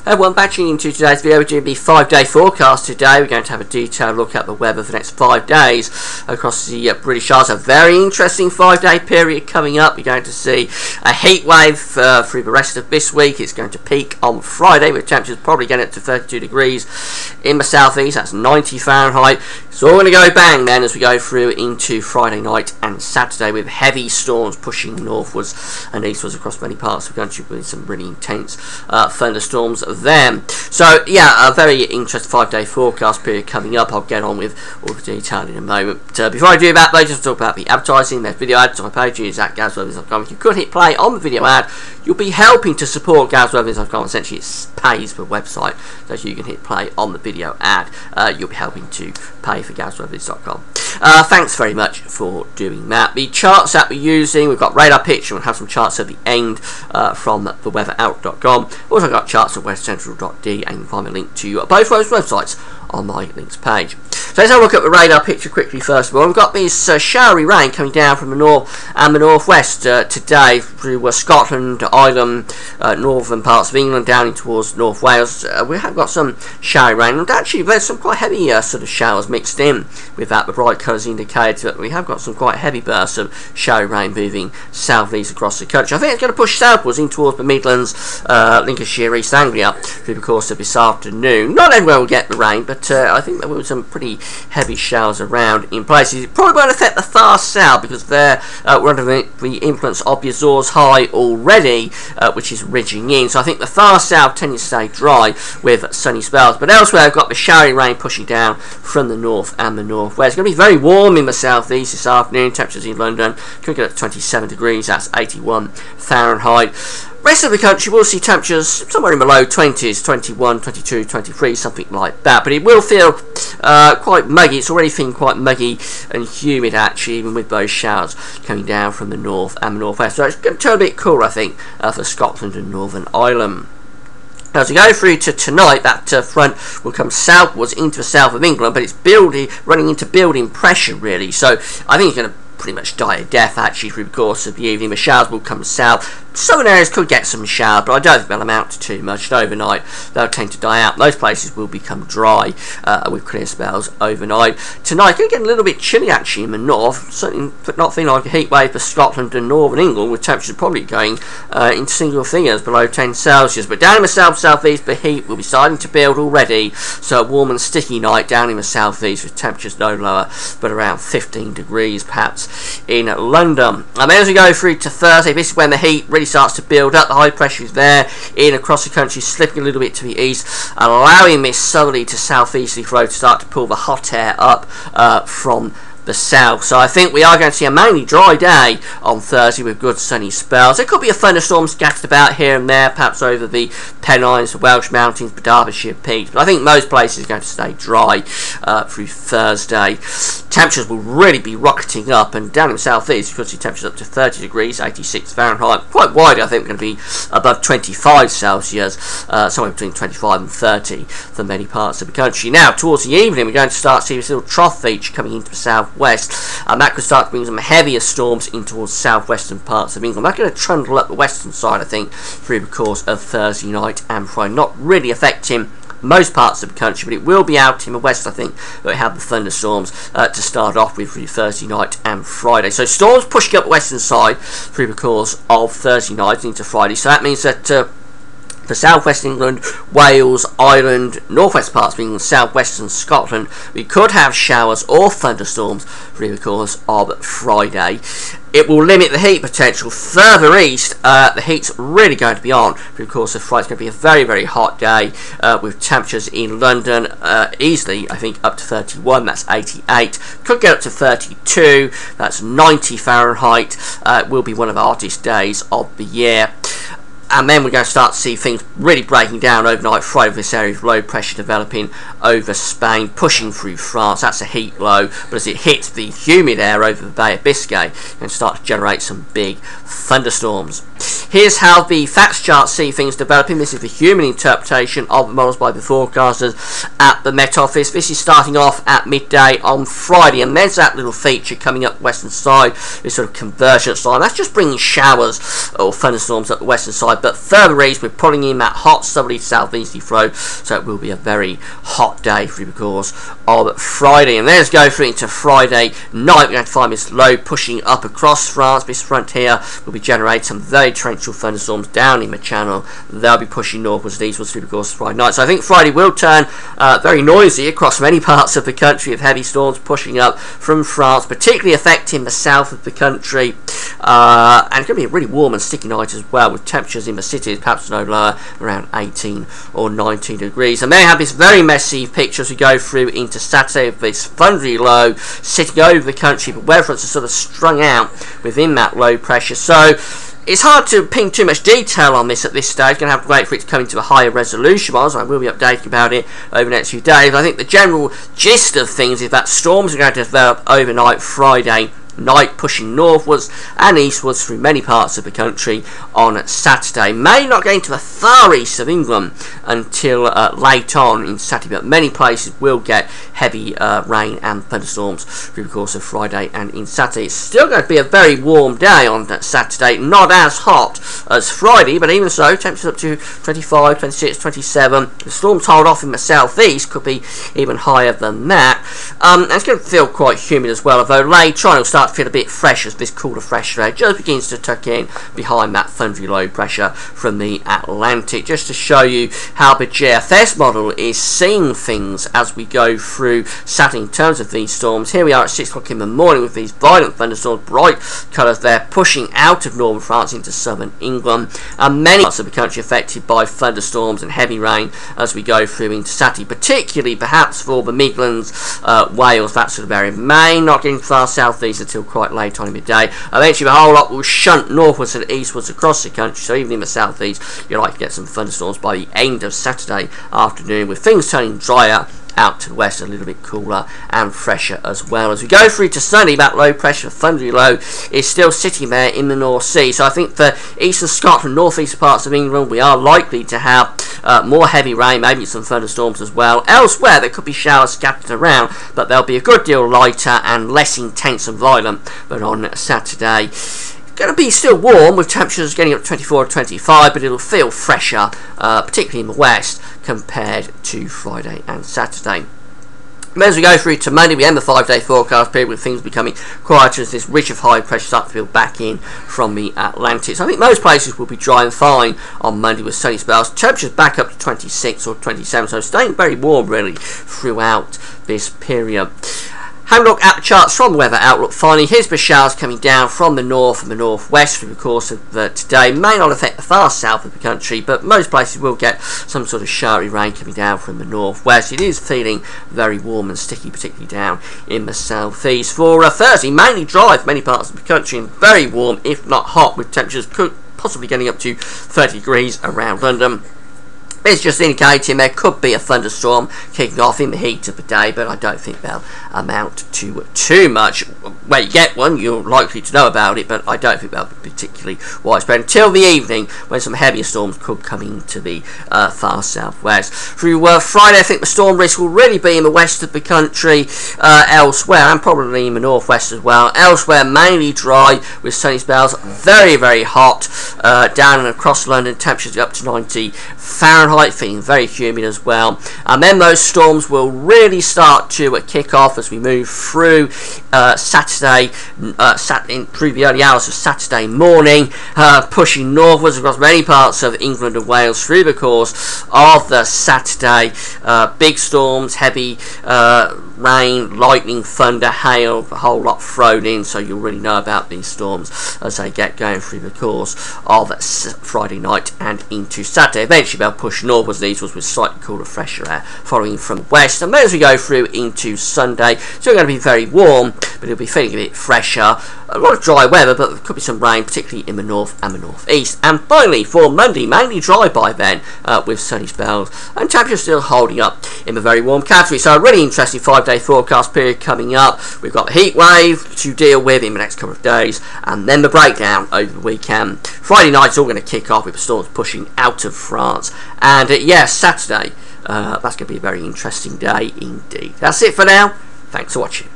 Everyone, back tuning into today's video. We're doing the 5-day forecast today. We're going to have a detailed look at the weather for the next 5 days across the British Isles. A very interesting 5-day period coming up. We're going to see a heat wave through the rest of this week. It's going to peak on Friday with temperatures probably getting up to 32 degrees in the southeast. That's 90 Fahrenheit. It's all going to go bang then as we go through into Friday night and Saturday with heavy storms pushing northwards and eastwards across many parts of the country with some really intense thunderstorms there. So yeah, a very interesting 5-day forecast period coming up. I'll get on with all the detail in a moment. Before I do that though, just to talk about the advertising. There's video ads on my page. It's at GavsWeatherNews.com. If you could hit play on the video ad, you'll be helping to support GavsWeatherNews.com. Essentially it pays for the website, so if you can hit play on the video ad, you'll be helping to pay for GavsWeatherNews.com. Thanks very much for doing that. The charts that we're using, we've got radar picture. We'll have some charts at the end from theweatherout.com. Also got charts at westcentral.d, and you can find a link to both those websites on my links page. So let's have a look at the radar picture quickly first of all. We've got this showery rain coming down from the north and the northwest today through Scotland, Ireland, northern parts of England, down in towards North Wales. We have got some showery rain, and actually there's some quite heavy sort of showers mixed in with that. The bright colours indicate that we have got some quite heavy bursts of showery rain moving southeast across the country. I think it's going to push southwards in towards the Midlands, Lincolnshire, East Anglia through the course of this afternoon. Not everywhere will get the rain, but I think there will be some pretty heavy showers around in places. It probably won't affect the far south because we're under the influence of the Azores High already, which is ridging in. So I think the far south tends to stay dry with sunny spells. But elsewhere, I've got the showery rain pushing down from the north and the northwest. It's going to be very warm in the southeast this afternoon. Temperatures in London could get up to 27 degrees. That's 81 Fahrenheit. Rest of the country will see temperatures somewhere in the low 20s, 21, 22, 23, something like that. But it will feel quite muggy. It's already feeling quite muggy and humid actually, even with those showers coming down from the north and the northwest. So it's going to turn a bit cooler, I think, for Scotland and Northern Ireland. Now, as we go through to tonight, that front will come southwards into the south of England, but it's running into building pressure really. So I think it's going to pretty much die a death actually through the course of the evening. The showers will come south. Southern areas could get some showers, but I don't think they'll amount to too much. And overnight, they'll tend to die out. Most places will become dry with clear spells overnight. Tonight, going to get a little bit chilly actually in the north, certainly not feeling like a heat wave for Scotland and Northern England, with temperatures probably going in single figures below 10 Celsius. But down in the south-southeast, the heat will be starting to build already, so a warm and sticky night down in the southeast with temperatures no lower but around 15 degrees perhaps in London. And then as we go through to Thursday, this is when the heat really starts to build up. The high pressure is there in across the country, slipping a little bit to the east, allowing this southerly to southeasterly flow to start to pull the hot air up from the south. So I think we are going to see a mainly dry day on Thursday with good sunny spells. There could be a thunderstorm scattered about here and there, perhaps over the Pennines, the Welsh Mountains, the Derbyshire Peaks, but I think most places are going to stay dry through Thursday. Temperatures will really be rocketing up, and down in the southeast you could see temperatures up to 30 degrees, 86 Fahrenheit. Quite wide, I think we're going to be above 25 Celsius, somewhere between 25 and 30 for many parts of the country. Now, towards the evening, we're going to start to see this little trough feature coming into the southwest, and that could start to bring some heavier storms in towards southwestern parts of England. That's going to trundle up the western side, I think, through the course of Thursday night and Friday. Not really affecting most parts of the country, but it will be out in the west, I think, that we have the thunderstorms to start off with through Thursday night and Friday. So storms pushing up the western side through the course of Thursday night into Friday. So that means that for southwest England, Wales, Ireland, northwest parts of England, southwestern Scotland, we could have showers or thunderstorms through the course of Friday. It will limit the heat potential. Further east, the heat's really going to be on through the course of Friday. It's going to be a very, very hot day with temperatures in London easily, I think, up to 31. That's 88. Could get up to 32. That's 90 Fahrenheit. It will be one of the hottest days of the year. And then we're going to start to see things really breaking down overnight Friday with this area of low pressure developing over Spain, pushing through France. That's a heat low, but as it hits the humid air over the Bay of Biscay, it's going to start to generate some big thunderstorms. Here's how the FATS charts see things developing. This is the human interpretation of the models by the forecasters at the Met Office. This is starting off at midday on Friday, and there's that little feature coming up the western side, this sort of convergence line. That's just bringing showers or thunderstorms up the western side, but further east we're pulling in that hot southerly southeasterly flow, so it will be a very hot day through the course of Friday. And let's go through into Friday night. We're going to find this low pushing up across France. This front here will be generating some very torrential thunderstorms down in the channel. They'll be pushing northwards and eastwards through the course of Friday night. So I think Friday will turn very noisy across many parts of the country, with heavy storms pushing up from France, particularly affecting the south of the country. And it's going to be a really warm and sticky night as well, with temperatures in the cities perhaps no lower, around 18 or 19 degrees. And there you have this very messy picture as we go through into Saturday, with this thundery low sitting over the country, but weather fronts are sort of strung out within that low pressure. So it's hard to ping too much detail on this at this stage. Going to have to wait for it to come into a higher resolution model, so I will be updating about it over the next few days. I think the general gist of things is that storms are going to develop overnight Friday night, pushing northwards and eastwards through many parts of the country on Saturday. May not get into the far east of England until late on in Saturday, but many places will get heavy rain and thunderstorms through the course of Friday and in Saturday. It's still going to be a very warm day on that Saturday, not as hot as Friday, but even so, temperatures up to 25, 26, 27. The storms hold off in the southeast, could be even higher than that. And it's going to feel quite humid as well, although later on it'll start to feel a bit fresh as this cooler fresh air just begins to tuck in behind that thundery low pressure from the Atlantic. Just to show you how the GFS model is seeing things as we go through Saturday in terms of these storms. Here we are at 6 o'clock in the morning with these violent thunderstorms, bright colours there, pushing out of northern France into southern England, and many parts of the country affected by thunderstorms and heavy rain as we go through into Saturday, particularly perhaps for the Midlands, Wales, that sort of area. May not getting far southeast until quite late on in the day. Eventually the whole lot will shunt northwards and eastwards across the country, so even in the southeast you're likely to get some thunderstorms by the end of Saturday afternoon, with things turning drier out to the west, a little bit cooler and fresher as well. As we go through to Sunday, that low pressure, thundery low, is still sitting there in the North Sea. So I think for eastern Scotland, northeast parts of England, we are likely to have more heavy rain, maybe some thunderstorms as well. Elsewhere, there could be showers scattered around, but they'll be a good deal lighter and less intense and violent than on Saturday. Going to be still warm, with temperatures getting up to 24 or 25, but it'll feel fresher, particularly in the west, compared to Friday and Saturday. And as we go through to Monday, we end the 5-day forecast period with things becoming quieter as this ridge of high pressure starts to build back in from the Atlantic. So I think most places will be dry and fine on Monday with sunny spells. Temperatures back up to 26 or 27, so staying very warm really throughout this period. Have a look at the charts from the Weather Outlook. Finally, here's the showers coming down from the north and the northwest through the course of today. May not affect the far south of the country, but most places will get some sort of showery rain coming down from the northwest. It is feeling very warm and sticky, particularly down in the southeast. For Thursday, mainly dry for many parts of the country and very warm, if not hot, with temperatures possibly getting up to 30 degrees around London. It's just indicating there could be a thunderstorm kicking off in the heat of the day, but I don't think they'll amount to too much. When you get one, you're likely to know about it, but I don't think they'll be particularly widespread until the evening, when some heavier storms could come into the far southwest. Through Friday, I think the storm risk will really be in the west of the country, elsewhere, and probably in the northwest as well. Elsewhere, mainly dry with sunny spells, very, very hot, down and across London, temperatures up to 90 Fahrenheit, feeling very humid as well. And then those storms will really start to kick off as we move through Saturday, through the early hours of Saturday morning, pushing northwards across many parts of England and Wales through the course of the Saturday. Big storms, heavy rain, lightning, thunder, hail, a whole lot thrown in, so you'll really know about these storms as they get going through the course of Friday night and into Saturday. Eventually they'll push northwards and eastwards with slightly cooler, fresher air following from west. And then as we go through into Sunday, it's still going to be very warm, but it'll be feeling a bit fresher. a lot of dry weather, but there could be some rain, particularly in the north and the northeast. And finally, for Monday, mainly dry by then, with sunny spells, and temperatures still holding up in the very warm category. So a really interesting 5-day forecast period coming up. We've got the heat wave to deal with in the next couple of days, and then the breakdown over the weekend. Friday night is all going to kick off with the storms pushing out of France, and yes, Saturday, that's going to be a very interesting day indeed. That's it for now. Thanks for watching.